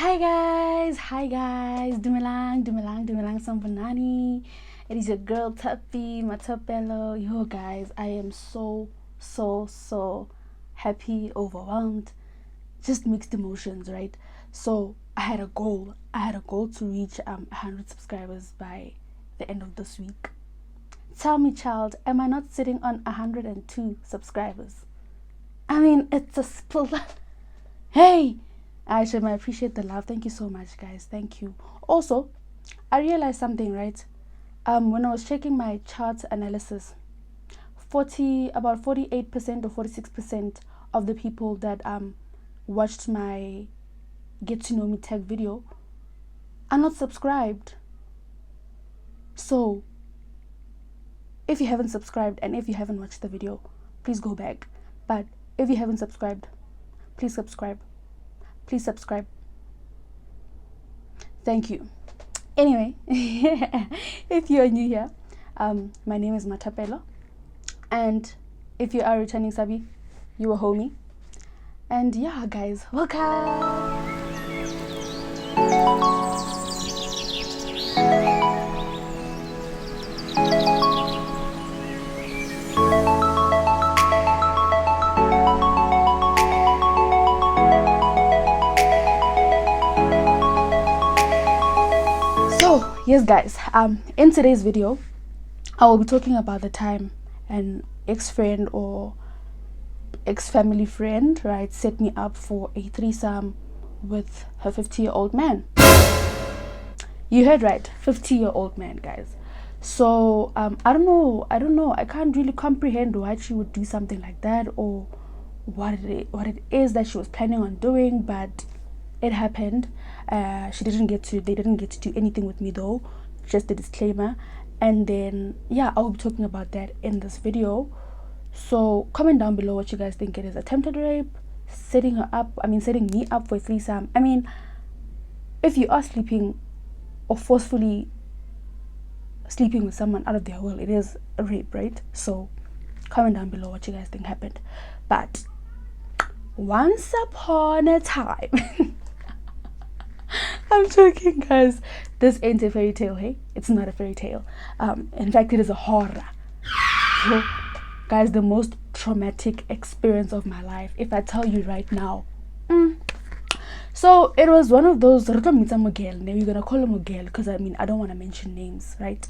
Hi guys, dumelang sambonani. It is your girl Tapi Matapelo. Yo guys, I am so happy, overwhelmed, just mixed emotions, right? So I had a goal. To reach 100 subscribers by the end of this week. Tell me, child, am I not sitting on 102 subscribers? I mean, it's a split. Hey, I appreciate the love. Thank you so much, guys. Thank you. Also, I realized something, right? When I was checking my chart analysis, about 48% or 46% of the people that watched my get to know me tech video are not subscribed. So, if you haven't subscribed and if you haven't watched the video, please go back. But if you haven't subscribed, please subscribe. Please subscribe. Thank you. Anyway, if you are new here, my name is Matapelo, and if you are returning Sabi, you are homie. And yeah, guys, welcome. Yes guys, in today's video I will be talking about the time an ex-friend or ex-family friend, right, set me up for a threesome with her 50-year-old man. You heard right, 50-year-old man, guys. So I don't know, I can't really comprehend why she would do something like that or what it is that she was planning on doing, but it happened. They didn't get to do anything with me though, just a disclaimer. And then yeah, I'll be talking about that in this video. So comment down below what you guys think it is: attempted rape, setting me up for a threesome. I mean, if you are sleeping or forcefully sleeping with someone out of their will, it is a rape, right? So comment down below what you guys think happened. But once upon a time I'm joking, guys. This ain't a fairy tale, hey? It's not a fairy tale. In fact, it is a horror. So, guys, the most traumatic experience of my life, if I tell you right now. So, it was one of those, now you're gonna call him a girl, because I don't want to mention names, right?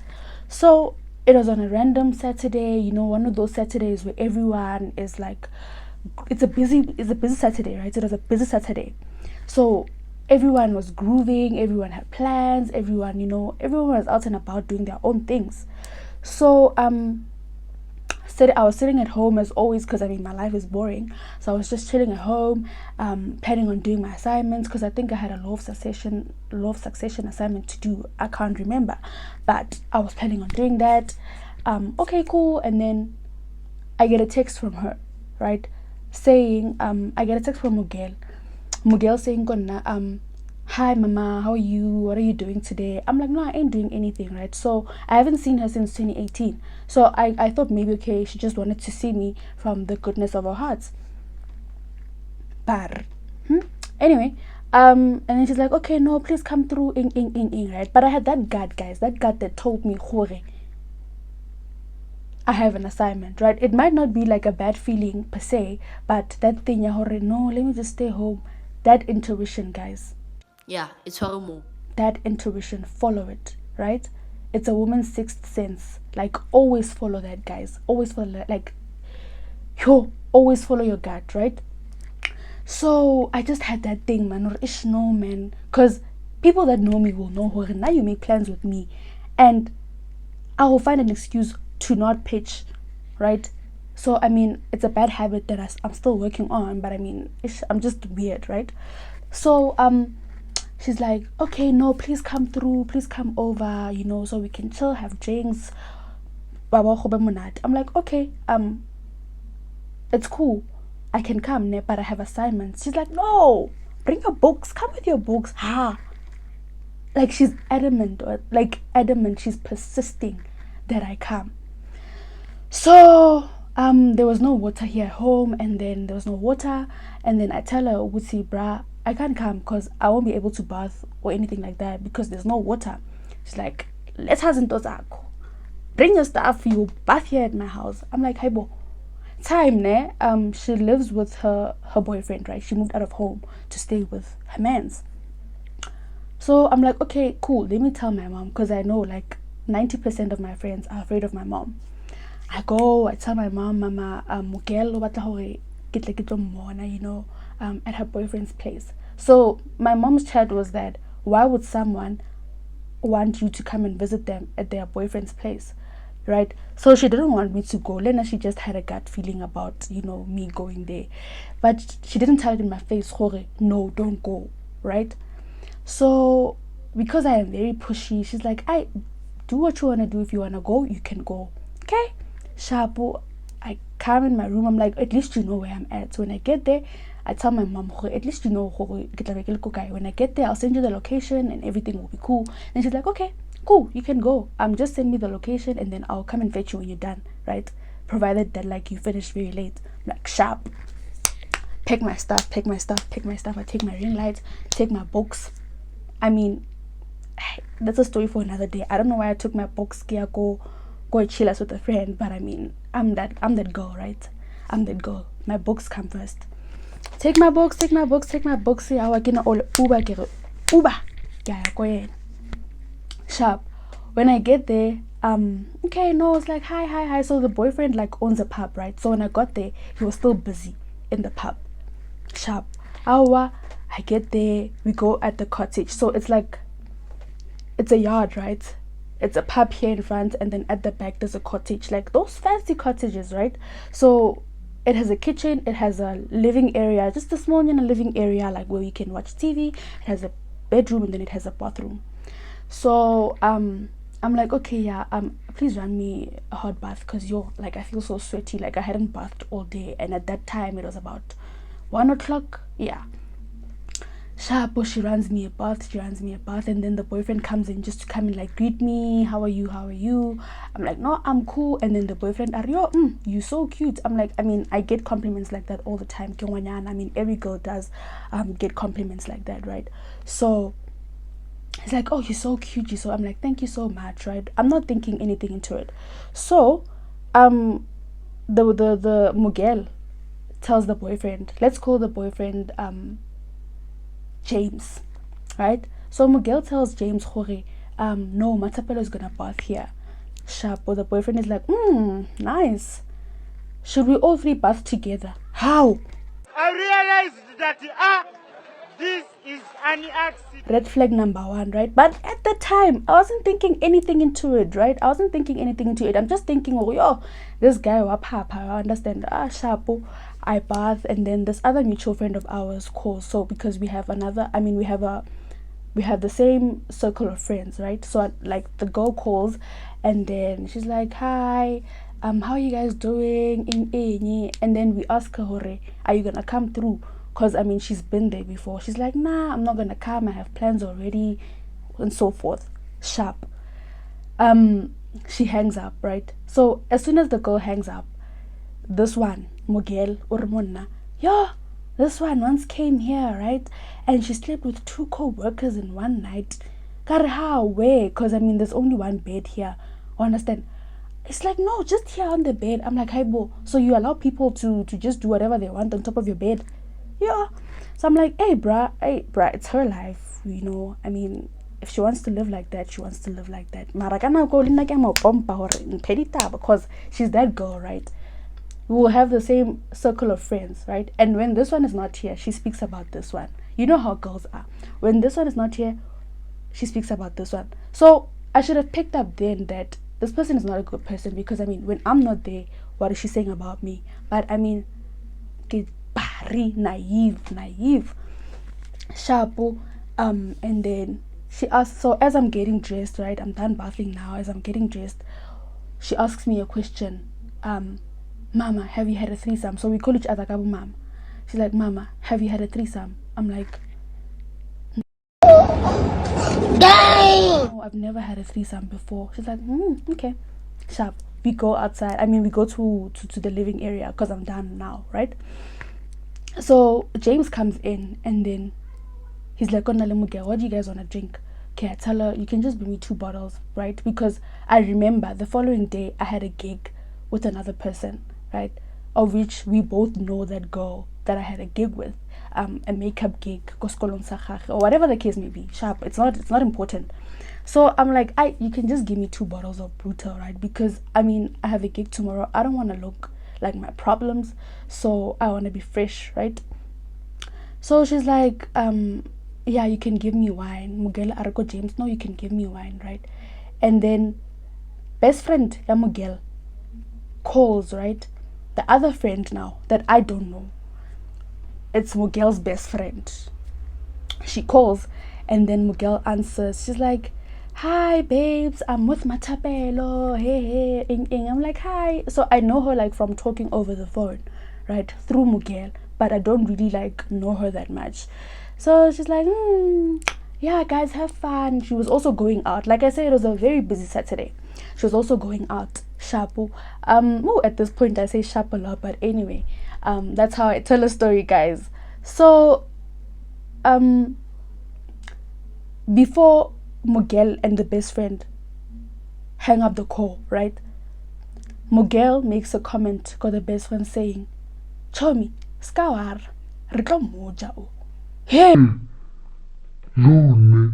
So, it was on a random Saturday, one of those Saturdays where everyone is like, it's a busy Saturday, right? It was a busy Saturday. So, everyone was grooving, everyone had plans, everyone was out and about doing their own things. So I was sitting at home as always, because my life is boring. So I was just chilling at home, planning on doing my assignments, because I think I had a law of succession assignment to do. I can't remember, but I was planning on doing that. Okay, cool. And then I get a text from her, right, saying I get a text from Miguel saying, hi mama, how are you? What are you doing today? I'm like, no, I ain't doing anything, right? So I haven't seen her since 2018. So I thought maybe, okay, she just wanted to see me from the goodness of her heart. But anyway, and then she's like, okay, no, please come through in, right? But I had that gut, guys, that told me, Hore, I have an assignment, right? It might not be like a bad feeling per se, but that thing, Hore, no, let me just stay home. That intuition, guys. Yeah, it's horrible. That intuition, follow it, right? It's a woman's sixth sense. Like, always follow that, guys. Always follow that. Like, always follow your gut, right? So I just had that thing, man. No, man. Because people that know me will know her. Now you make plans with me, and I will find an excuse to not pitch, right? So it's a bad habit that I'm still working on, but I'm just weird, right? So she's like, okay, no, please come through, please come over, so we can chill, have drinks. I'm like, okay, it's cool, I can come, but I have assignments. She's like, no, bring your books, come with your books. Like, she's adamant, she's persisting that I come. So there was no water here at home, and then there was no water, and then I tell her, Uzi, brah, I can't come because I won't be able to bath or anything like that because there's no water. She's like, let's have zakho. Bring your stuff, you bath here at my house. I'm like, hey bo. Time ne, she lives with her boyfriend, right? She moved out of home to stay with her man's. So I'm like, okay, cool. Let me tell my mom because I know like 90% of my friends are afraid of my mom. I tell my mom, Mama, at her boyfriend's place. So my mom's chat was that why would someone want you to come and visit them at their boyfriend's place, right? So she didn't want me to go. Lena, she just had a gut feeling about, me going there. But she didn't tell it in my face, no, don't go, right? So because I am very pushy, she's like, I do what you want to do. If you want to go, you can go. Okay? Shapo, I come in my room. I'm like, at least you know where I'm at. So when I get there, I tell my mom, at least you know when I get there, I'll send you the location and everything will be cool. And she's like, okay, cool, you can go. Just send me the location and then I'll come and fetch you when you're done, right? Provided that like you finish very late. I'm like, sharp. Pick my stuff. I take my ring light, take my books. I mean, that's a story for another day. I don't know why I took my books, go chill us with a friend, but I mean, I'm that girl, right? I'm that girl. My books come first. Take my books. Yeah, I can all Uber. Yeah, go ahead. Sharp. When I get there, okay, no, it's like hi. So the boyfriend like owns a pub, right? So when I got there, he was still busy in the pub. Sharp. I get there, we go at the cottage. So it's like, it's a yard, right? It's a pub here in front, and then at the back there's a cottage, like those fancy cottages, right? So it has a kitchen, it has a living area, just a small living area, like where you can watch TV. It has a bedroom and then it has a bathroom. So I'm like, okay, yeah, please run me a hot bath because like I feel so sweaty, like I hadn't bathed all day, and at that time it was about 1 o'clock. Yeah. Sharpo, she runs me a bath, and then the boyfriend comes in just to come and like greet me. How are you? I'm like, no, I'm cool. And then the boyfriend, Aryo, you so cute. I'm like, I mean, I get compliments like that all the time. I mean, every girl does get compliments like that, right? So he's like, oh, you're so cute. So I'm like, thank you so much, right? I'm not thinking anything into it. So the Miguel tells the boyfriend, let's call the boyfriend James, right? So Miguel tells James, no, Matapelo is gonna bath here. Sharp. But the boyfriend is like, nice. Should we all three bath together? How? I realized that this is an accident. Red flag number 1, right? But at the time, I wasn't thinking anything into it, right? I'm just thinking, oh, yo, this guy, Wapapa, I understand. Shapo, I bath, and then this other mutual friend of ours calls. So because we have the same circle of friends, right? So like the girl calls, and then she's like, hi, how are you guys doing? And then we ask her, are you gonna come through? Because I mean, she's been there before. She's like, nah, I'm not gonna come, I have plans already, and so forth. Sharp. She hangs up, right? So as soon as the girl hangs up, this one, Miguel or Monna, this one once came here, right? And she slept with 2 co-workers in one night. How? Where? Because I mean, there's only one bed here. Understand? It's like, no, just here on the bed. I'm like, hey, bo, so you allow people to just do whatever they want on top of your bed? Yeah. So I'm like, hey, bruh, it's her life, I mean, if she wants to live like that, she wants to live like that. Because she's that girl, right? We will have the same circle of friends, right? And when this one is not here, she speaks about this one. You know how girls are. When this one is not here, she speaks about this one. So I should have picked up then that this person is not a good person, because I mean, when I'm not there, what is she saying about me? But I mean, get naive. Sharpo. And then she asks, so as I'm getting dressed, right? I'm done bathing now. As I'm getting dressed, she asks me a question. Mama, have you had a threesome? So we call each other Kabu Mama. She's like, Mama, have you had a threesome? I'm like, no, I've never had a threesome before. She's like, okay. Sharp. We go outside. I mean, we go to the living area because I'm done now, right? So James comes in, and then He's like, oh, Nalemuge, what do you guys want to drink? Okay, I tell her, you can just bring me 2 bottles, right? Because I remember the following day I had a gig with another person, right? Of which we both know that girl that I had a gig with, a makeup gig, or whatever the case may be. Sharp. It's not important. So I'm like, you can just give me 2 bottles of Brutal, right? Because I mean, I have a gig tomorrow. I don't want to look like my problems, so I want to be fresh, right? So she's like, yeah, you can give me wine. Mugel Argo James, no, you can give me wine, right? And then best friend ya Mugel calls, right? The other friend now that I don't know. It's Mugel's best friend. She calls and then Mugel answers. She's like, hi babes, I'm with Matapelo. Hey, I'm like, hi. So I know her like from talking over the phone, right? Through Mugel, but I don't really like know her that much. So she's like, yeah, guys, have fun. She was also going out. Like I said, it was a very busy Saturday. She was also going out. Sharpo. At this point I say sharp a lot, but anyway, that's how I tell a story, guys. So before Mugel and the best friend hang up the call, right? Mugel makes a comment to the best friend saying, Chomi, skawar, rito moja o. Hey! No.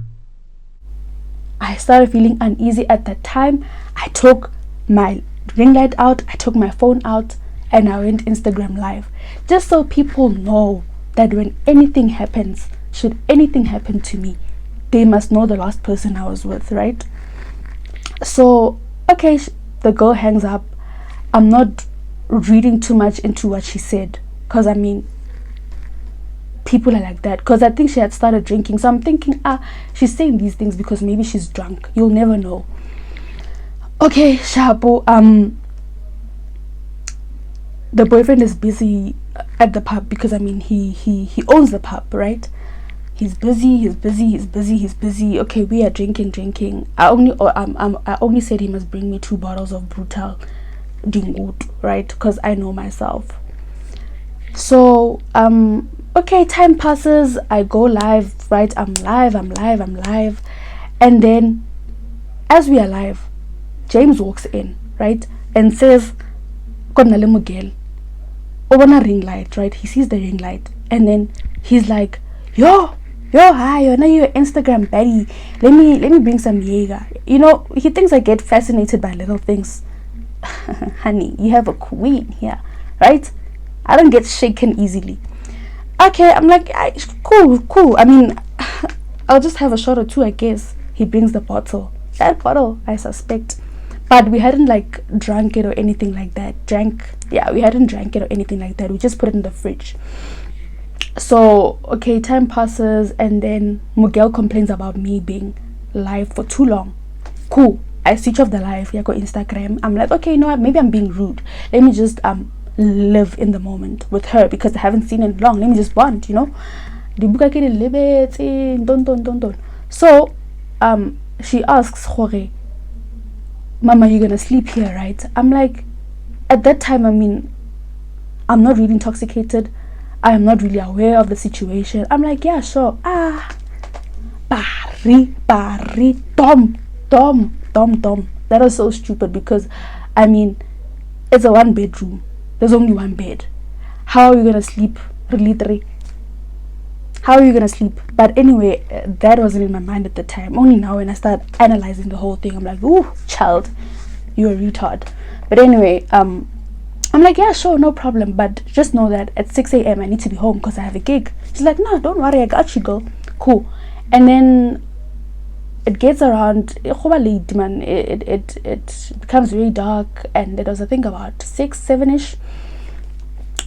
I started feeling uneasy at that time. I took my ring light out, I took my phone out, and I went Instagram live. Just so people know that when anything happens, should anything happen to me, they must know the last person I was with, right? So, okay, the girl hangs up. I'm not reading too much into what she said, because I mean, people are like that. Because I think she had started drinking, so I'm thinking, she's saying these things because maybe she's drunk. You'll never know. Okay, Shapo, the boyfriend is busy at the pub because I mean he owns the pub, right? He's busy. Okay, we are drinking. I only said he must bring me 2 bottles of Brutal Dingut, right? Because I know myself. So okay, time passes, I go live, right? I'm live, and then as we are live, James walks in, right, and says, Konale Mugel, over a ring light, right? He sees the ring light, and then he's like, yo, hi, you're Instagram baddie. Let me bring some Jaeger. You know, he thinks I get fascinated by little things. Honey, you have a queen here, right? I don't get shaken easily. Okay, I'm like, cool. I mean, I'll just have a shot or 2, I guess. He brings the bottle. That bottle, I suspect. But we hadn't like drunk it or anything like that. We hadn't drank it or anything like that. We just put it in the fridge. So, okay, time passes and then Mugel complains about me being live for too long. Cool. I switch off the live, go Instagram. I'm like, okay, you know what? Maybe I'm being rude. Let me just live in the moment with her because I haven't seen it long. Let me just bond, you know. So she asks Jorge, Mama, you're gonna sleep here, right? I'm like, at that time, I mean, I'm not really intoxicated. I am not really aware of the situation. I'm like, yeah, sure. Bari, dom. That was so stupid because, I mean, it's a 1-bedroom. There's only 1 bed. How are you gonna sleep? How are you gonna sleep? But anyway, that wasn't in my mind at the time. Only now when I start analyzing the whole thing, I'm like, ooh, child, you're a retard. But anyway, I'm like, yeah, sure, no problem. But just know that at 6 a.m. I need to be home because I have a gig. She's like, no, don't worry, I got you, girl. Cool. And then it gets around, it becomes very dark, and it was, I think, about 6, 7-ish.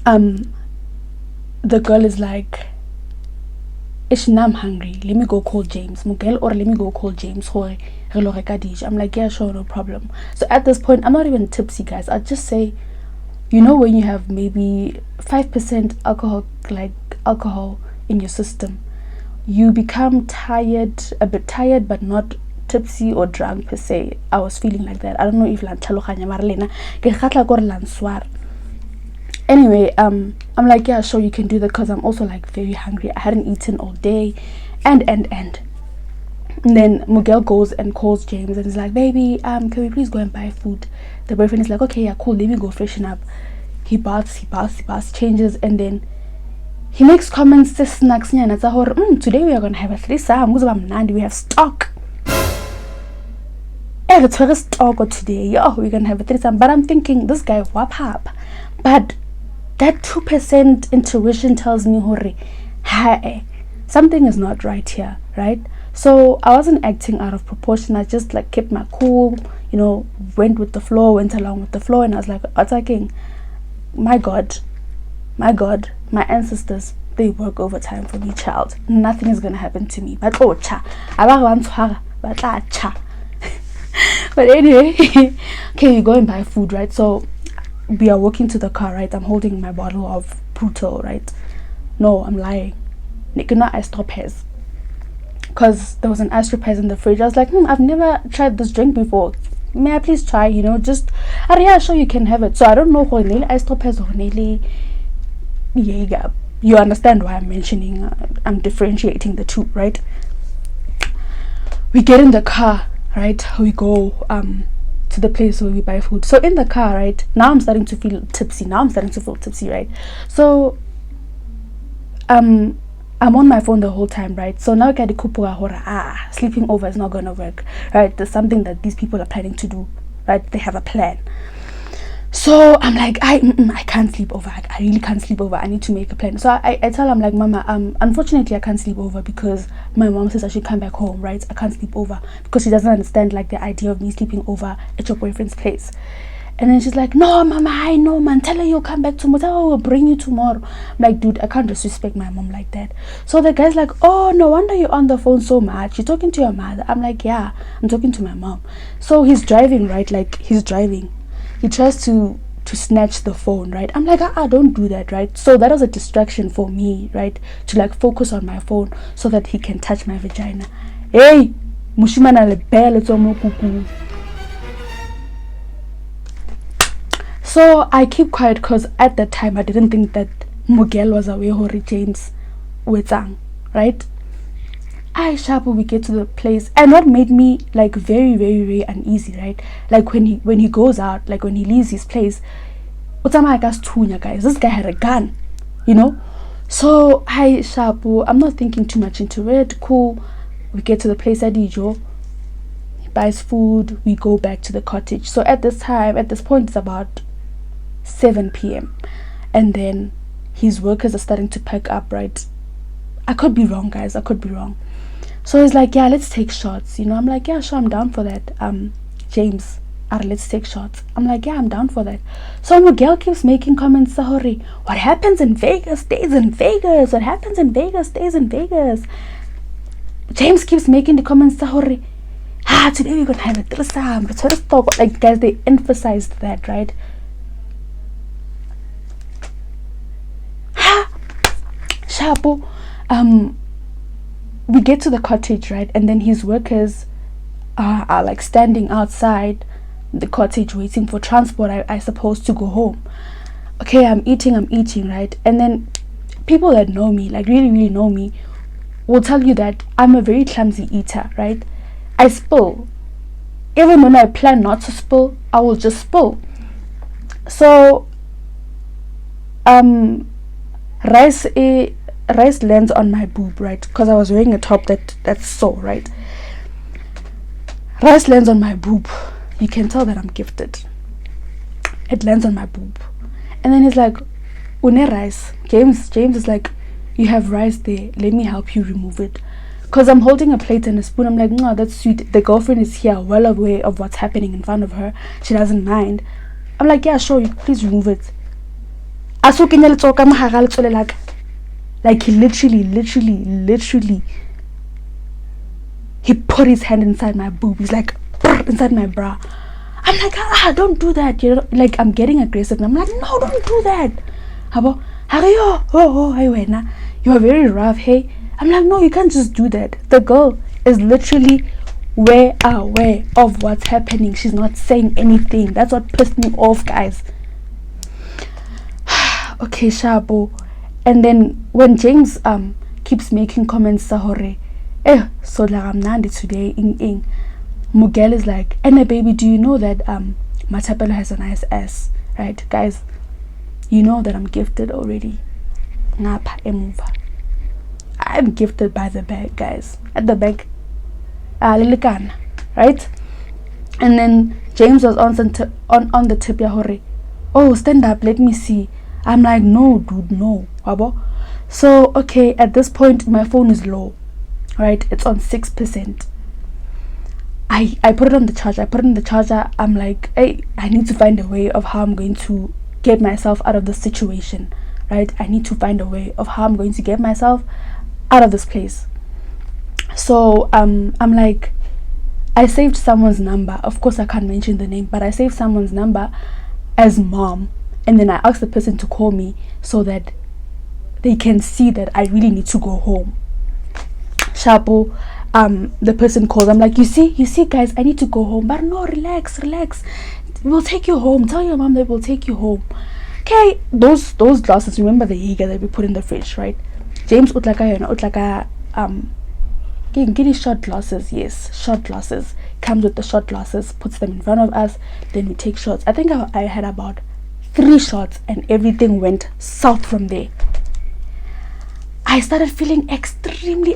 The girl is like, I'm hungry, let me go call James Mugel, or let me go call James. I'm like, yeah, sure, no problem. So at this point, I'm not even tipsy, guys. I'd just say, you know, when you have maybe 5% alcohol in your system, you become a bit tired, but not tipsy or drunk per se. I was feeling like that. I don't know if anyway, I'm like, yeah, sure, you can do that because I'm also like very hungry. I hadn't eaten all day, And then Miguel goes and calls James and is like, baby, can we please go and buy food? The boyfriend is like, okay, yeah, cool, let me go freshen up. He baths, changes, and then he makes comments to snacks today we are gonna have a threesome. We have stock. It's stock today. We're gonna have a threesome. But I'm thinking this guy whap up. But that 2% intuition tells me hey, something is not right here, right? So I wasn't acting out of proportion. I just like kept my cool, went with the flow, went along with the flow, and I was like attacking. My God, my ancestors, they work overtime for me, child. Nothing is gonna happen to me. But but anyway, okay, we go and buy food, right? So we are walking to the car, right? I'm holding my bottle of Brutal, right? No, I'm lying. Nikuna Istropez. Because there was an Istropez in the fridge. I was like, I've never tried this drink before. May I please try? Just yeah, sure, you can have it. So I don't know who nearly Istropez or nearly Jaeger. You understand why I'm mentioning, I'm differentiating the two, right? We get in the car, right? We go to the place where we buy food. So in the car, right, now I'm starting to feel tipsy, right? So I'm on my phone the whole time, right? So now sleeping over is not gonna work, right? There's something that these people are planning to do, right? They have a plan. So I'm like, I can't sleep over. I really can't sleep over. I need to make a plan. So I tell him like, Mama, unfortunately I can't sleep over because my mom says I should come back home, right? I can't sleep over because she doesn't understand like the idea of me sleeping over at your boyfriend's place. And then she's like, no, Mama, I know, man. Tell her you'll come back tomorrow. Tell her we'll bring you tomorrow. I'm like, dude, I can't disrespect my mom like that. So the guy's like, oh, no wonder you're on the phone so much. You're talking to your mother. I'm like, yeah, I'm talking to my mom. So he's driving, right? Like, he's driving. He tries to snatch the phone, right? I'm like, don't do that, right? So that was a distraction for me, right? To like focus on my phone so that he can touch my vagina. Hey, mushimana lebele tomo kuku. So I keep quiet because at that time I didn't think that Miguel was aware or James wetang, right? We get to the place, and what made me like very, very, very uneasy, right? Like when he goes out, like when he leaves his place, guys, this guy had a gun, So I'm not thinking too much into it. Cool. We get to the place at Ijo. He buys food. We go back to the cottage. So at this point, it's about 7 p.m. and then his workers are starting to pack up, right? I could be wrong, guys. I could be wrong. So he's like, yeah, let's take shots. I'm like, yeah, sure, I'm down for that. James, let's take shots. I'm like, yeah, I'm down for that. So Miguel keeps making comments, Sahori, what happens in Vegas stays in Vegas. What happens in Vegas stays in Vegas. James keeps making the comments, Sahori, today we're gonna have a threesome. Let's talk. Like, guys, they emphasized that, right? Shabu, we get to the cottage, right? And then his workers are like standing outside the cottage waiting for transport, I suppose, to go home. Okay, I'm eating, right? And then people that know me, like really, really know me, will tell you that I'm a very clumsy eater, right? I spill. Even when I plan not to spill, I will just spill. So, rice lands on my boob, right? Because I was wearing a top that's so, right? Rice lands on my boob. You can tell that I'm gifted. It lands on my boob. And then he's like, Une rice. James is like, you have rice there. Let me help you remove it. Because I'm holding a plate and a spoon. I'm like, no, that's sweet. The girlfriend is here, well aware of what's happening in front of her. She doesn't mind. I'm like, yeah, sure, you please remove it. Like he literally he put his hand inside my boob. He's like inside my bra. I'm like, don't do that. Like I'm getting aggressive. And I'm like, no, don't do that. You are very rough, hey. I'm like, no, you can't just do that. The girl is literally aware of what's happening. She's not saying anything. That's what pissed me off, guys. Okay, Shabo. And then when James keeps making comments, Sahore, So like I'm Nandi today in Miguel is like, and baby, do you know that Matapelo has a nice ass, right? Guys, you know that I'm gifted already. Ngapha emuva. I'm gifted by the back, guys. At the back. Lilikana, right? And then James was on the tip ya hore. Oh, stand up, let me see. I'm like, no, dude, no. Wabo? So, okay, at this point, my phone is low, right? It's on 6%. I put it on the charger. I'm like, hey, I need to find a way of how I'm going to get myself out of this situation, right? I need to find a way of how I'm going to get myself out of this place. So, I'm like, I saved someone's number. Of course, I can't mention the name, but I saved someone's number as mom. And then I asked the person to call me so that they can see that I really need to go home. Shapo, the person calls. I'm like, you see, guys, I need to go home. But no, relax. We'll take you home. Tell your mom that we'll take you home. Okay, those glasses. Remember the Jaeger that we put in the fridge, right? James utlaka getting shot glasses. Yes, shot glasses. Comes with the shot glasses. Puts them in front of us. Then we take shots. I think I had about 3 shots, and everything went south from there. I started feeling extremely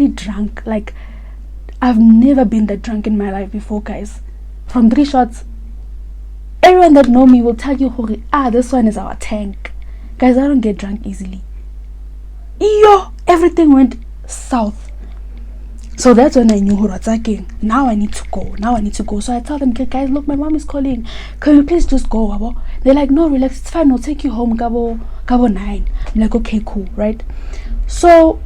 drunk. Like, I've never been that drunk in my life before, guys. From 3 shots, everyone that know me will tell you, this one is our tank. Guys, I don't get drunk easily. Everything went south. So that's when I knew now I need to go. So I tell them, guys, look, my mom is calling. Can you please just go, Abo? They're like, no, relax, it's fine, I'll take you home, Gabo 9. I'm like, okay, cool, right? So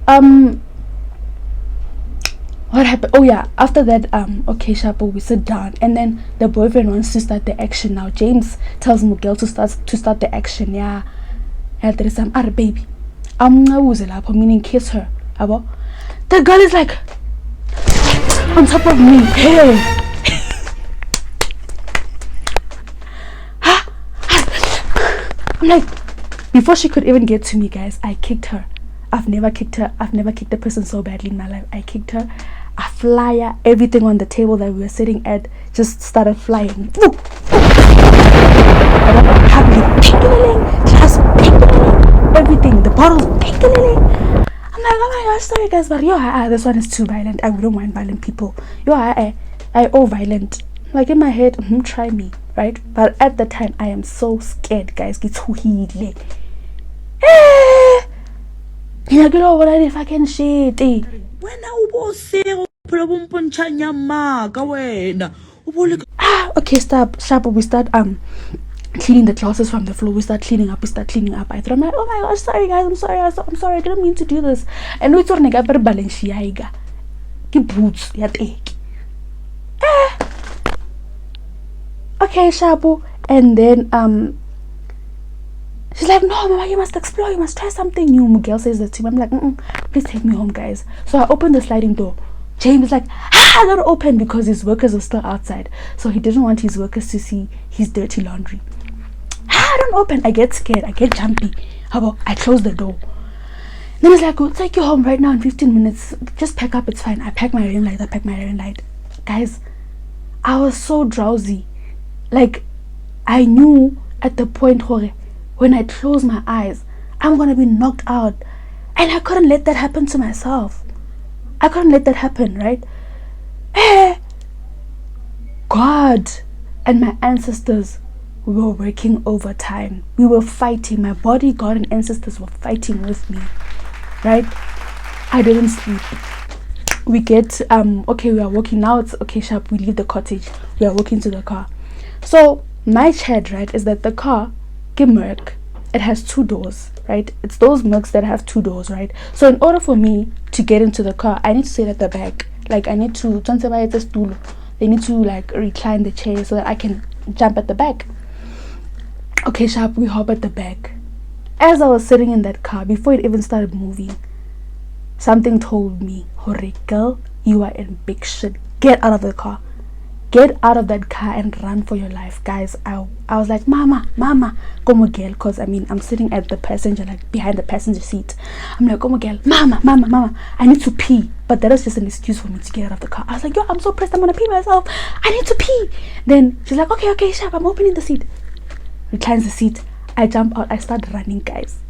what happened? Oh yeah, after that, okay, Shapo, we sit down, and then the boyfriend wants to start the action now. James tells Miguel to start the action. Yeah, there is some baby. Meaning kiss her. Abo. The girl is like on top of me. Hey. I'm like, before she could even get to me, guys, I kicked her. I've never kicked a person so badly in my life. I kicked her. A flyer, everything on the table that we were sitting at just started flying. Just everything, the bottles. I'm like, oh my gosh, sorry guys, but this one is too violent. I wouldn't mind violent people. I violent. Like in my head, try me, right? But at the time, I am so scared, guys. Get too heated. Like, what if I can shit? Okay, stop. We start cleaning the glasses from the floor. We start cleaning up. I thought, I'm like, oh my gosh, sorry guys, I'm sorry, I didn't mean to do this. And we thought nigga per Balenciaga. Get boots, ya take. Okay, Shabu. And then she's like, no, Mama, you must explore, you must try something new. Miguel says that to me. I'm like, please take me home, guys. So I opened the sliding door. James is like, don't open, because his workers were still outside. So he didn't want his workers to see his dirty laundry. Don't open. I get scared. I get jumpy. How about I close the door? Then he's like, we'll take you home right now in 15 minutes. Just pack up, it's fine. I pack my ring light. Guys, I was so drowsy. Like, I knew at the point where when I close my eyes, I'm gonna be knocked out. And I couldn't let that happen to myself. I couldn't let that happen, right? God and my ancestors, we were working overtime. We were fighting. My body, God, and ancestors were fighting with me, right? I didn't sleep. We get okay, we are walking now. It's okay, sharp. We leave the cottage. We are walking to the car. So my chat, right, is that the car, Merc, it has 2 doors, right? It's those Mercs that have 2 doors, right? So in order for me to get into the car, I need to sit at the back. Like, I need to they need to like recline the chair so that I can jump at the back. Okay, sharp, we hop at the back. As I was sitting in that car, before it even started moving, something told me, hurry girl, you are in big shit. Get out of the car. get out of that car and run for your life, guys. I was like, mama, come girl, because I mean I'm sitting at the passenger, like behind the passenger seat. I'm like, come girl, mama, I need to pee. But that was just an excuse for me to get out of the car. I was like, yo, I'm so pressed, I'm gonna pee myself, I need to pee. Then she's like, okay, sharp, I'm opening the seat. Reclines the seat. I jump out, I start running, guys.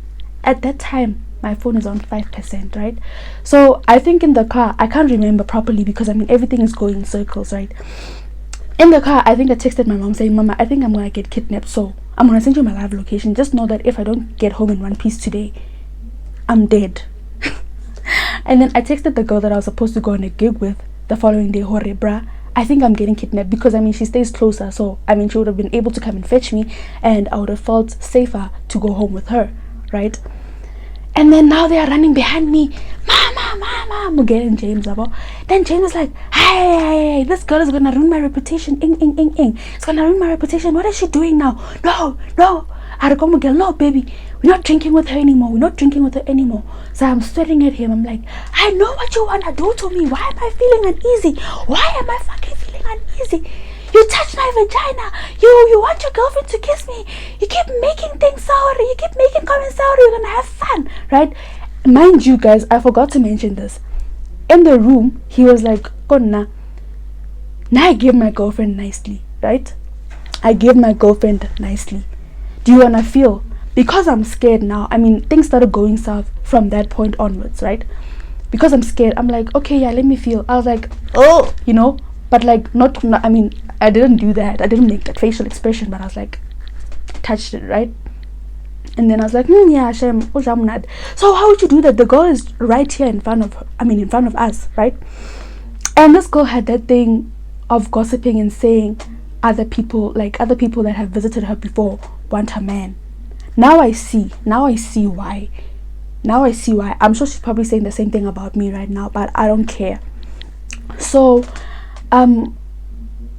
At that time my phone is on 5%, right? So I think in the car, I can't remember properly because I mean everything is going in circles, right? In the car, I think I texted my mom saying, Mama, I think I'm gonna get kidnapped, so I'm gonna send you my live location. Just know that if I don't get home in one piece today, I'm dead. And then I texted the girl that I was supposed to go on a gig with the following day, hore bruh, I think I'm getting kidnapped, because I mean she stays closer, so I mean she would have been able to come and fetch me and I would have felt safer to go home with her, right? And then now they are running behind me, mama, Mugel and James. Then James is like, hey, this girl is gonna ruin my reputation. It's gonna ruin my reputation. What is she doing now? No. I go, Mugel, no, baby, we're not drinking with her anymore. So I'm staring at him. I'm like, I know what you wanna do to me. Why am I feeling uneasy? Why am I fucking feeling uneasy? You touched my vagina. You want your girlfriend to kiss me. You keep making things sour. You keep making comments sour. You're gonna have fun, right? Mind you, guys, I forgot to mention this. In the room, he was like, Konna. Now I gave my girlfriend nicely, right? I gave my girlfriend nicely. Do you wanna feel? Because I'm scared now. I mean, things started going south from that point onwards, right? Because I'm scared, I'm like, okay, yeah, let me feel. I was like, oh, you know. But like, not I mean, I didn't do that. I didn't make that facial expression, but I was like, touched it, right? And then I was like, yeah, Shem, so how would you do that? The girl is right here in front of us, right? And this girl had that thing of gossiping and saying other people that have visited her before want her man. Now I see why. I'm sure she's probably saying the same thing about me right now, but I don't care. So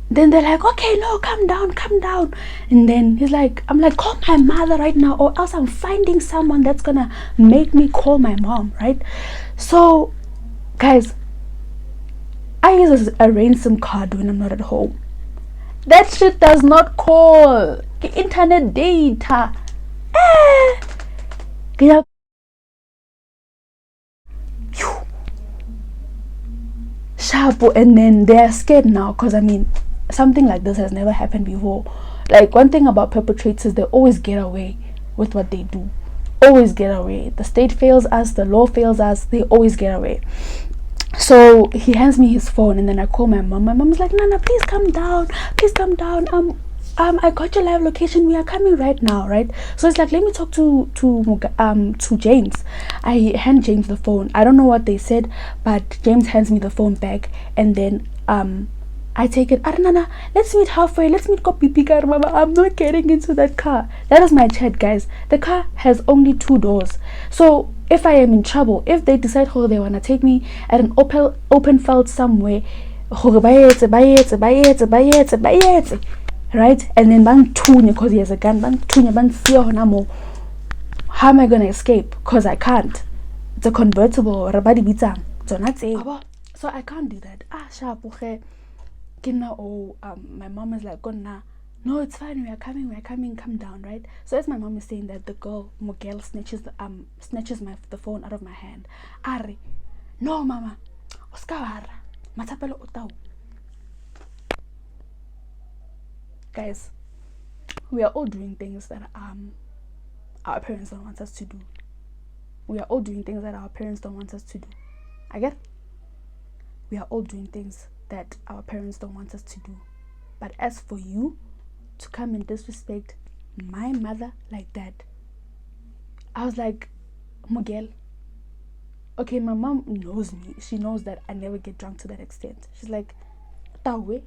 then they're like, okay, no, calm down. And then I'm like, call my mother right now, or else I'm finding someone that's gonna make me call my mom, right? So guys, I use a ransom card when I'm not at home. That shit does not call. Internet data. Sharp. And then they're scared now, because I mean something like this has never happened before. Like, one thing about perpetrators, they always get away with what they do. Always get away. The state fails us, the law fails us, they always get away. So he hands me his phone, and then I call my mom. My mom's like, Nana, please come down. I got your live location, we are coming right now, right? So it's like, let me talk to James. I hand James the phone. I don't know what they said, but James hands me the phone back, and then I take it. Nana, let's meet halfway. Let's meet Kopipika, Mama. I'm not getting into that car. That is my chat, guys. The car has only 2 doors. So if I am in trouble, if they decide how they wanna take me at an open field somewhere, right? And then because he has a gun, how am I gonna escape? Because I can't. It's a convertible. So I can't do that. My mom is like, no, it's fine, we are coming, come down, right? So as my mom is saying that, the girl Mugel snatches the phone out of my hand. Ari, no, mama, matapelo utau. Guys, we are all doing things that our parents don't want us to do. I get. We are all doing things that our parents don't want us to do. But as for you to come and disrespect my mother like that, I was like, Miguel, okay, my mom knows me. She knows that I never get drunk to that extent. She's like, Tawe,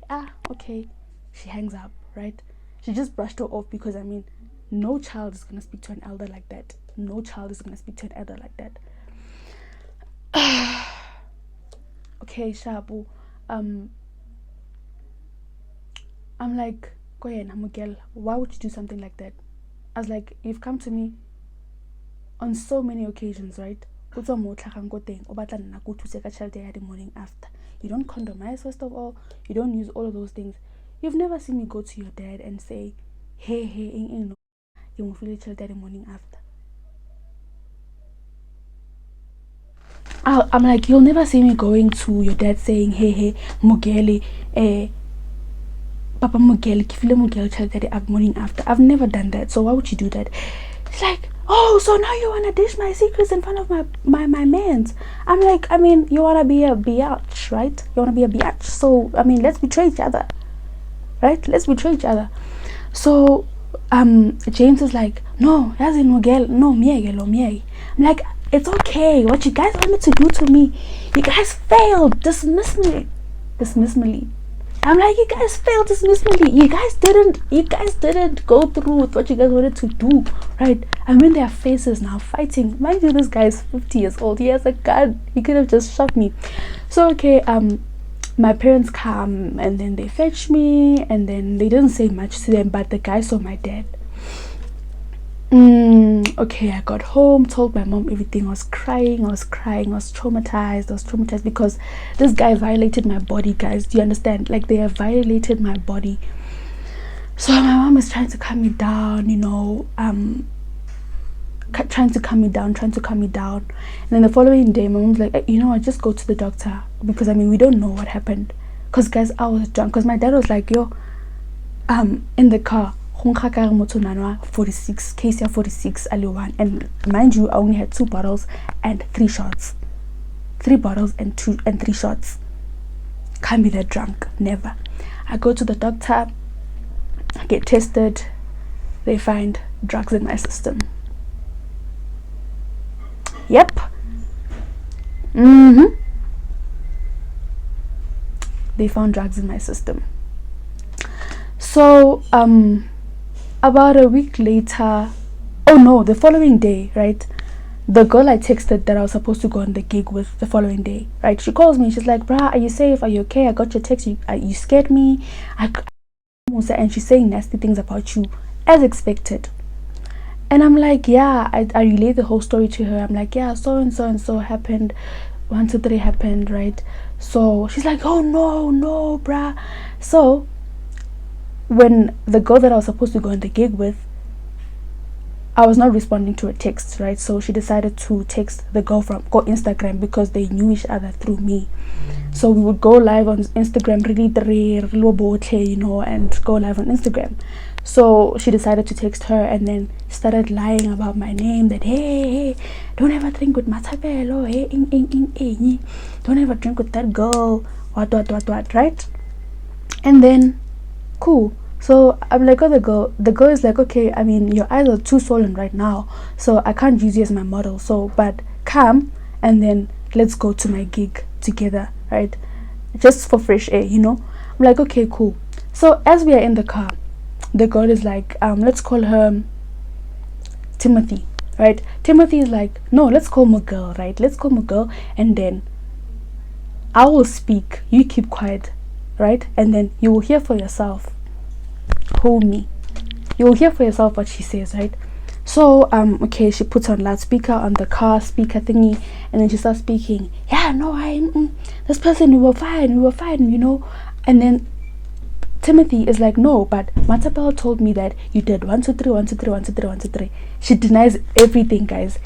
okay. She hangs up, right? She just brushed her off, because I mean, no child is gonna speak to an elder like that. Okay, Shabu. I'm like, go ahead, Miguel, why would you do something like that? I was like, you've come to me on so many occasions, right? the morning after. You don't condomize, first of all. You don't use all of those things. You've never seen me go to your dad and say, hey, no, you won't feel the morning after. I'm like, you'll never see me going to your dad saying, hey, Mugele, Papa Mugele, Kifile Mugele, Childaddy at morning after. I've never done that, so why would you do that? It's like, oh, so now you wanna dish my secrets in front of my mans. I'm like, I mean, you wanna be a biatch, right? You wanna be a biatch. So I mean, let's betray each other, right? Let's betray each other. So James is like, no, as in Miguel, no, I'm like, it's okay. What you guys wanted to do to me, you guys failed. Dismiss me. I'm like, you guys failed dismissively. You guys didn't go through with what you guys wanted to do, right? I'm in their faces now fighting. Mind you, this guy is 50 years old. He has a gun. He could have just shot me. So okay, my parents come and then they fetch me, and then they didn't say much to them, but the guy saw my dad. Okay, I got home, told my mom everything. I was crying, I was traumatized because this guy violated my body, guys. Do you understand? Like, they have violated my body. So my mom is trying to calm me down, trying to calm me down. And then the following day, my mom's like, I just go to the doctor, because I mean, we don't know what happened. Because guys, I was drunk. Because my dad was like, in the car, 46 case 46 aliwan, and mind you, I only had 2 bottles and 3 shots. 3 bottles and 3 shots. Can't be that drunk, never. I go to the doctor, I get tested, they find drugs in my system. Yep. They found drugs in my system. So about a week later, the following day, right, the girl I texted that I was supposed to go on the gig with the following day, right, she calls me. She's like, bruh, are you safe? Are you okay? I got your text. You scared me. And she's saying nasty things about you, as expected. And I'm like, yeah, I relay the whole story to her. I'm like, yeah, so and so happened, 1, 2, 3 happened, right? So she's like, oh no, bruh. So when the girl that I was supposed to go on the gig with, I was not responding to a text, right? So she decided to text the girl from Instagram, because they knew each other through me. So we would go live on Instagram, and go live on Instagram. So she decided to text her, and then started lying about my name, that hey, don't ever drink with Matabelo, hey, don't ever drink with that girl, what, right? And then cool. So I'm like, the girl is like, okay, I mean, your eyes are too swollen right now, so I can't use you as my model, so but come and then let's go to my gig together, right? Just for fresh air, I'm like, okay, cool. So as we are in the car, the girl is like, let's call her Timothy, right? Timothy is like, no, let's call Miguel, right? Let's call Miguel, and then I will speak, you keep quiet, right? And then you will hear for yourself. Homie, you will hear for yourself what she says, right? So okay, she puts on loudspeaker on the car speaker thingy, and then she starts speaking. Yeah, no, this person, we were fine, and then Timothy is like, no, but Matabel told me that you did 1, 2, 3, 1, 2, 3, 1, 2, 3, 1, 2, 3. She denies everything, guys.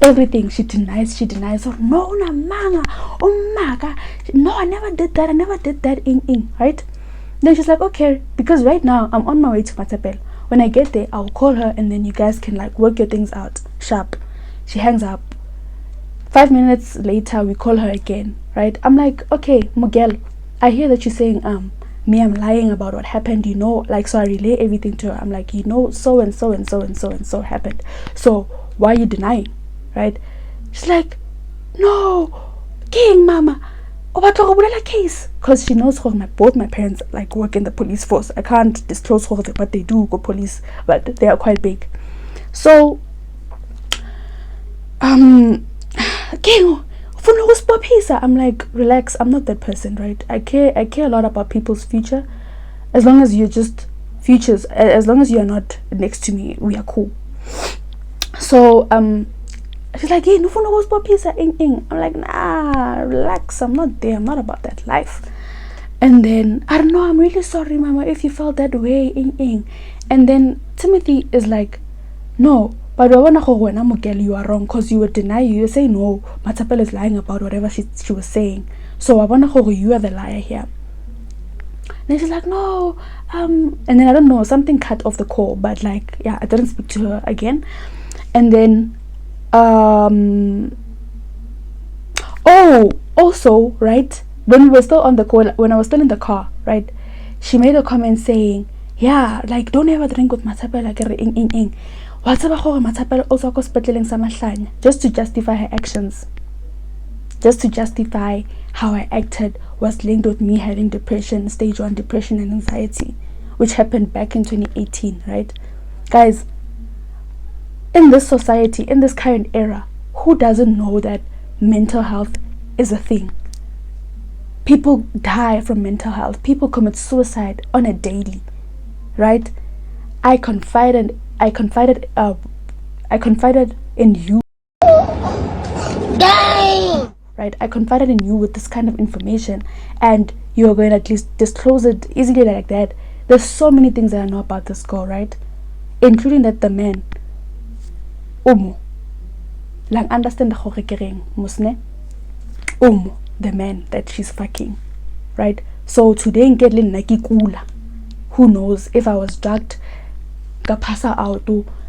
Everything she denies. Oh no, na manga, oh maga, no, I never did that in right? Then she's like, okay, because right now I'm on my way to Matabel. When I get there, I'll call her, and then you guys can like work your things out sharp. She hangs up. 5 minutes later, we call her again, right? I'm like, okay, Miguel, I hear that you're saying I'm lying about what happened, like, so I relay everything to her. I'm like, so and so happened, so why are you denying, right? She's like, no, king mama, case, because she knows both my parents like work in the police force. I can't disclose what they do, go police, but they are quite big. So king, I'm like, relax, I'm not that person, right? I care a lot about people's future. As long as you're just futures, as long as you're not next to me, we are cool. So She's like, hey, no phone goes for pizza, ing. I'm like, nah, relax, I'm not there, I'm not about that life. And then, I don't know, I'm really sorry, Mama, if you felt that way, ing. And then Timothy is like, no, but I wanna go when I'm a girl, you are wrong, because you would deny, you say no, Matapel is lying about whatever she was saying. So I wanna go, you are the liar here. And she's like, no, and then I don't know, something cut off the call, but like, yeah, I didn't speak to her again. And then oh, also, right, when we were still on the call, when I was still in the car, right, she made a comment saying, yeah, like, don't ever drink with Matapela, ing. What's about Matapela also just to justify her actions, just to justify how I acted was linked with me having depression, stage 1 depression and anxiety, which happened back in 2018, right? Guys, in this society, in this current era, who doesn't know that mental health is a thing? People die from mental health. People commit suicide on a daily, right? I confided in you. Dang! Right? I confided in you with this kind of information, and you're going to at least disclose it easily like that. There's so many things that I know about this girl, right? Including that the man, lang understand the musne, the man that she's fucking, right? So today in Kedlin Naki Kula, who knows if I was drugged, passa out,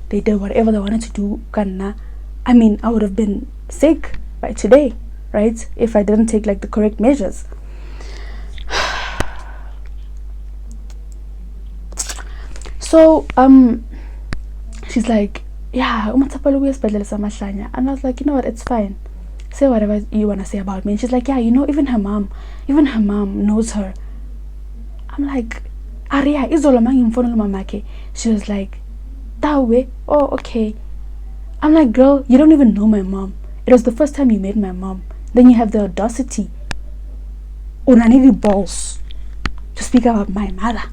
they did whatever they wanted to do, I mean, I would have been sick by today, right? If I didn't take like the correct measures. So she's like, yeah, and I was like, you know what, it's fine, say whatever you want to say about me. And she's like, yeah, you know, even her mom knows her. I'm like, Aria, she was like, that way, oh, okay. I'm like, girl, you don't even know my mom. It was the first time you met my mom. Then you have the audacity, unanity balls, to speak about my mother.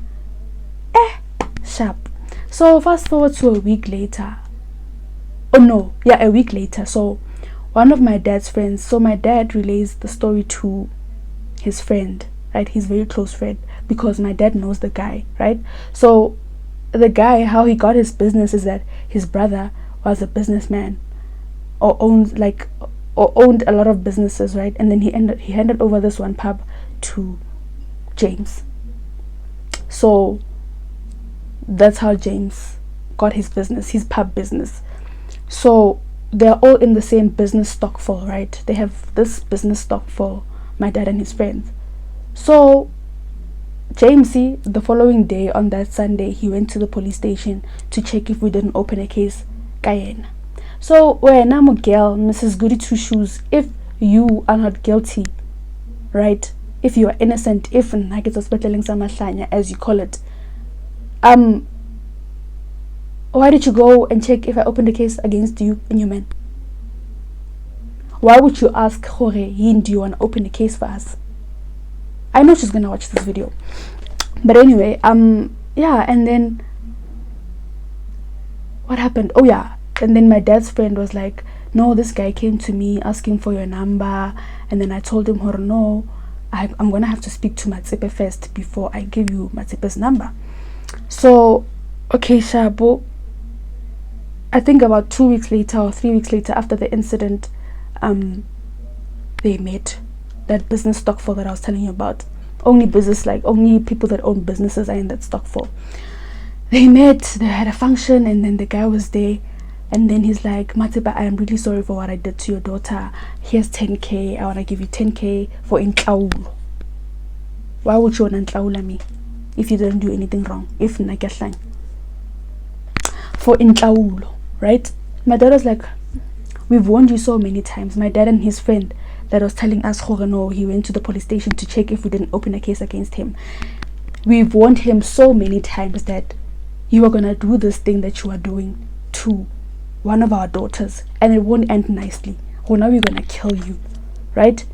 Sharp. So fast forward to a week later. A week later. So one of my dad's friends, so my dad relays the story to his friend, right? His very close friend, because my dad knows the guy, right? So the guy, how he got his business is that his brother was a businessman, or owned a lot of businesses, right? And then he handed over this one pub to James. So that's how James got his business, his pub business. So they're all in the same business stock full, right? They have this business stock full, my dad and his friends. So Jamesy, the following day on that Sunday, he went to the police station to check if we didn't open a case. Guyana. So when I'm a girl, Mrs. Goody Two Shoes, if you are not guilty, right? If you are innocent, if as you call it, why did you go and check if I opened a case against you and your man? Why would you ask Jorge, do you want to open a case for us? I know she's gonna watch this video, but anyway, yeah. And then what happened? Oh yeah. And then my dad's friend was like, no, this guy came to me asking for your number, and then I told him, no, I'm gonna have to speak to Matsepe first before I give you Matsepe's number. So okay, Shabo, I think about 2 weeks later or 3 weeks later after the incident, they met that business stock full that I was telling you about. Only people that own businesses are in that stock full. They met, they had a function, and then the guy was there. And then he's like, Matiba, I am really sorry for what I did to your daughter. Here's 10K. I want to give you 10K for intlaulo. Why would you want to intlaula me if you didn't do anything wrong? If nakashlang. For intlaulo, right? My dad was like, we've warned you so many times. My dad and his friend that was telling us, no, he went to the police station to check if we didn't open a case against him. We've warned him so many times that you are going to do this thing that you are doing to one of our daughters, and it won't end nicely. Or now we're gonna kill you, right?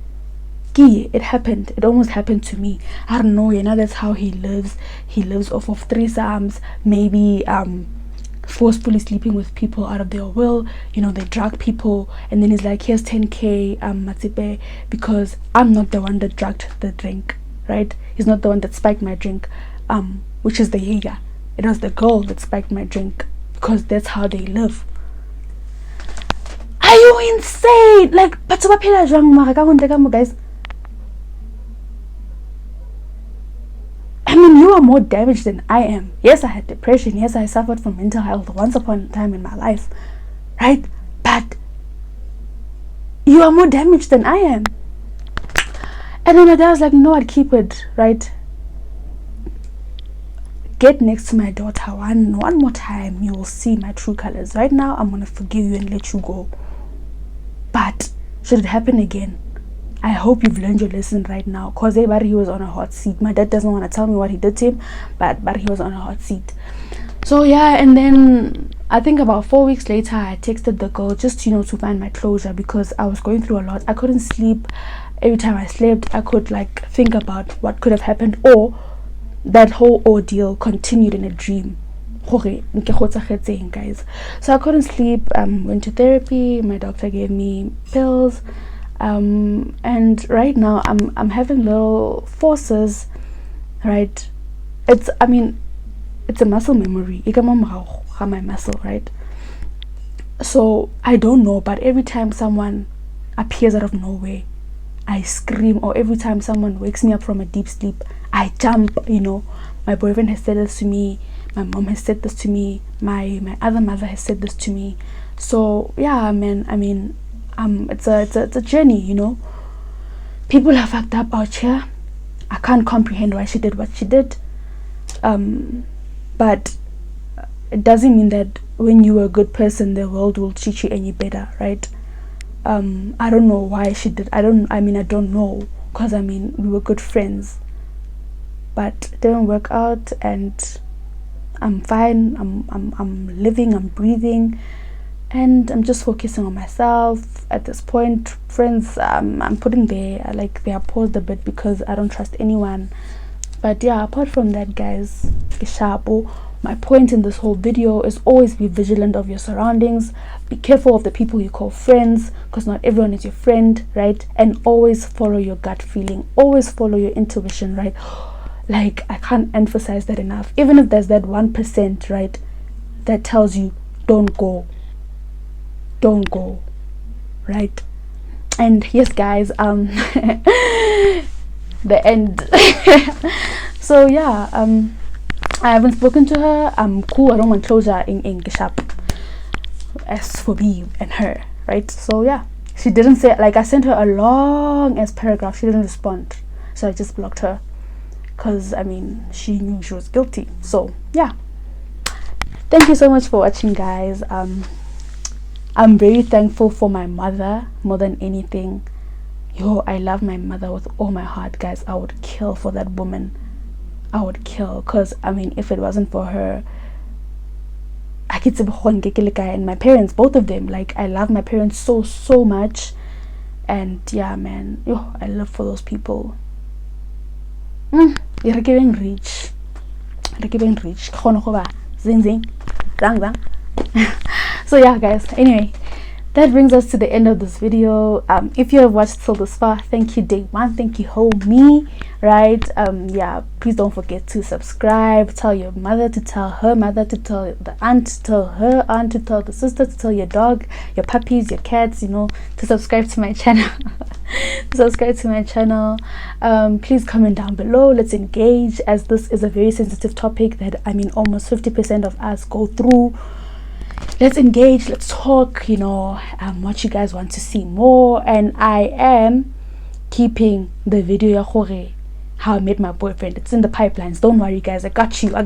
It happened. It almost happened to me. I don't know, that's how he lives. He lives off of threesomes, maybe forcefully sleeping with people out of their will. You know, they drug people, and then he's like, here's 10k Matipe, because I'm not the one that drugged the drink, right? He's not the one that spiked my drink, which is the Jaeger. It was the girl that spiked my drink, because that's how they live. Are you insane? Like, but guys, I mean, you are more damaged than I am. Yes, I had depression. Yes, I suffered from mental health once upon a time in my life, right? But you are more damaged than I am. And then my dad was like, no, I'd keep it, right? Get next to my daughter one more time, you will see my true colors. Right now, I'm gonna forgive you and let you go. But should it happen again, I hope you've learned your lesson right now. Cause everybody, he was on a hot seat. My dad doesn't want to tell me what he did to him, but he was on a hot seat. So yeah, and then I think about 4 weeks later, I texted the girl just, you know, to find my closure, because I was going through a lot. I couldn't sleep. Every time I slept, I could like think about what could have happened, or that whole ordeal continued in a dream. Guys, so I couldn't sleep. Went to therapy. My doctor gave me pills. And right now I'm having little forces, right? It's a muscle memory. My muscle, right? So I don't know, but every time someone appears out of nowhere, I scream. Or every time someone wakes me up from a deep sleep, I jump. You know, my boyfriend has said this to me, my mom has said this to me, my other mother has said this to me. So yeah, man, I mean, it's a journey, you know. People are fucked up out here. I can't comprehend why she did what she did. But it doesn't mean that when you're a good person, the world will treat you any better, right? I don't know why she did. I don't know, because we were good friends, but it didn't work out, and I'm fine. I'm living, I'm breathing, and I'm just focusing on myself at this point. Friends, I'm putting they are paused a bit because I don't trust anyone. But yeah, apart from that, guys, my point in this whole video is always be vigilant of your surroundings. Be careful of the people you call friends, because not everyone is your friend, right? And always follow your gut feeling. Always follow your intuition, right? Like, I can't emphasize that enough. Even if there's that 1%, right, that tells you don't go, right? And yes, guys, the end. So yeah, I haven't spoken to her. I'm cool. I don't want closure in Gishap. As for me and her, right? So yeah, she didn't say, like, I sent her a long ass paragraph. She didn't respond, so I just blocked her, because she knew she was guilty. So yeah, thank you so much for watching, guys. I'm very thankful for my mother more than anything. I love my mother with all my heart, guys. I would kill for that woman. I would kill, because if it wasn't for her, I could say, and my parents, both of them, like, I love my parents so much. And yeah, man, I live for those people. You're getting rich. Zing zing, zang zang. So yeah, guys, anyway, that brings us to the end of this video. If you have watched till this far, thank you, day one. Thank you, homie, right? Yeah, please don't forget to subscribe. Tell your mother to tell her mother, to tell the aunt, to tell her aunt, to tell the sister, to tell your dog, your puppies, your cats, to subscribe to my channel. Please comment down below. Let's engage, as this is a very sensitive topic that almost 50% of us go through. Let's engage, let's talk, what you guys want to see more. And I am keeping the video how I met my boyfriend. It's in the pipelines. Don't worry, guys. I got you. I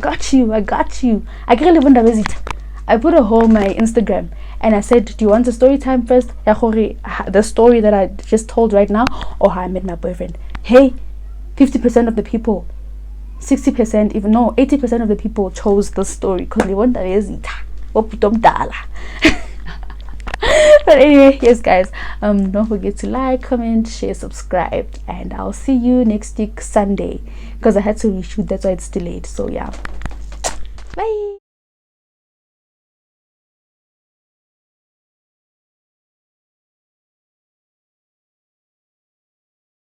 put a whole my Instagram, and I said, do you want a story time first? The story that I just told right now, or how I met my boyfriend? Hey, 50% of the people, 60%, even no, 80% of the people chose the story because they want that. But anyway, yes, guys, don't forget to like, comment, share, subscribe, and I'll see you next week Sunday, because I had to reshoot, that's why it's delayed. So yeah, bye.